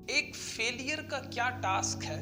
ایک فیلئر کا کیا ٹاسک ہے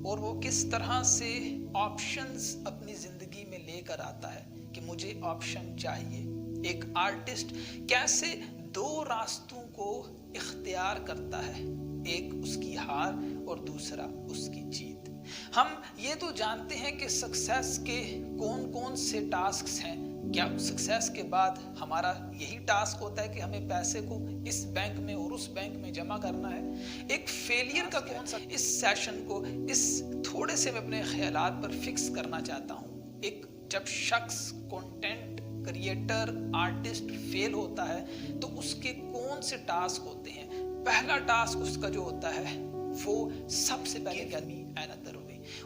اور وہ کس طرح سے آپشنز اپنی زندگی میں لے کر آتا ہے کہ مجھے آپشن چاہیے. ایک آرٹسٹ کیسے دو راستوں کو اختیار کرتا ہے, ایک اس کی ہار اور دوسرا اس کی جیت. ہم یہ تو جانتے ہیں کہ سکسیس کے کون کون سے ٹاسکس ہیں. کیا سکسیس کے بعد ہمارا یہی ٹاسک ہوتا ہے کہ ہمیں پیسے کو اس بینک میں اور اس بینک میں جمع کرنا ہے؟ ایک فیلئر کا کون سا؟ اس سیشن کو اس تھوڑے سے میں اپنے خیالات پر فکس کرنا چاہتا ہوں. ایک جب شخص کنٹینٹ کریٹر آرٹسٹ فیل ہوتا ہے تو اس کے کون سے ٹاسک ہوتے ہیں؟ پہلا ٹاسک اس کا جو ہوتا ہے وہ سب سے پہلے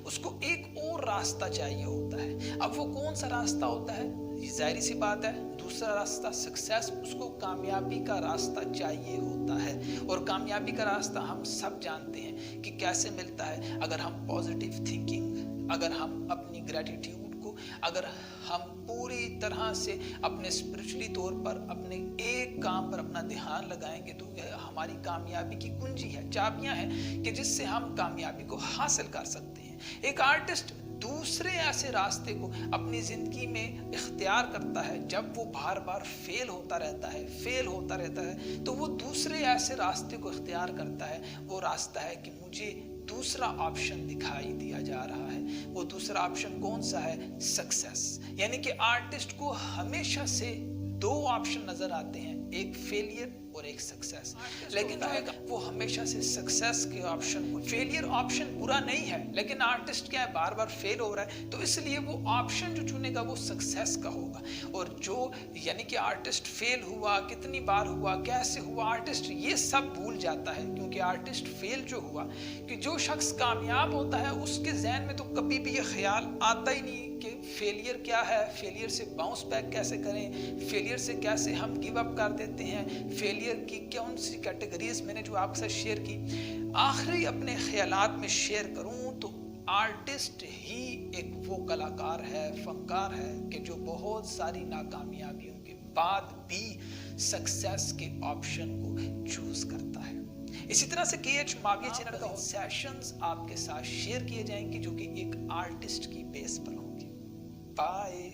اس کو ایک اور راستہ چاہیے ہوتا ہے. اب وہ کون سا راستہ ہوتا ہے؟ ظاہری سی بات ہے, دوسرا راستہ سکسیس, اس کو کامیابی کا راستہ چاہیے ہوتا ہے. اور کامیابی کا راستہ ہم سب جانتے ہیں کہ کیسے ملتا ہے. اگر ہم پازیٹیو تھنکنگ, اگر ہم اپنی گریٹیٹیوڈ کو, اگر ہم پوری طرح سے اپنے اسپرچولی طور پر اپنے ایک کام پر اپنا دھیان لگائیں گے تو یہ ہماری کامیابی کی کنجی ہے, چابیاں ہیں کہ جس سے ہم کامیابی کو حاصل کر سکتے ہیں. ایک آرٹسٹ دوسرے ایسے راستے کو اپنی زندگی میں اختیار کرتا ہے جب وہ بار بار فیل ہوتا رہتا ہے تو وہ دوسرے ایسے راستے کو اختیار کرتا ہے. وہ راستہ ہے کہ مجھے دوسرا آپشن دکھائی دیا جا رہا ہے. وہ دوسرا آپشن کون سا ہے؟ سکسیس. یعنی کہ آرٹسٹ کو ہمیشہ سے دو آپشن نظر آتے ہیں, ایک فیلئر اور ایک سکسیس. لیکن جو ہے وہ ہمیشہ سے سکسیس کے آپشن کو, فیلئر آپشن برا نہیں ہے لیکن آرٹسٹ کیا ہے بار بار فیل ہو رہا ہے تو اس لیے وہ آپشن جو چنے گا وہ سکسیس کا ہوگا. اور جو یعنی کہ آرٹسٹ فیل ہوا, کتنی بار ہوا, کیسے ہوا, آرٹسٹ یہ سب بھول جاتا ہے. کیونکہ آرٹسٹ فیل جو ہوا, کہ جو شخص کامیاب ہوتا ہے اس کے ذہن میں تو کبھی بھی یہ خیال آتا ہی نہیں کہ فیلئر کیا ہے, فیلئر سے باؤنس بیک کیسے کریں, فیلئر سے کیسے ہم گیو اپ کر دیتے ہیں, فیلئر کی کون سی کیٹیگریز میں نے جو آپ کے ساتھ شیئر کی. آخری اپنے خیالات میں شیئر کروں تو آرٹسٹ ہی ایک وہ کلاکار ہے, فنکار ہے کہ جو بہت ساری ناکامیابیوں کے بعد بھی سکسیس کے آپشن کو چوز کرتا ہے. اسی طرح سے KH ماویہ چینل کا سیشنز آپ کے ساتھ شیئر کیے جائیں گے جو کہ ایک آرٹسٹ کی بیس پر ہوں گے. بائے.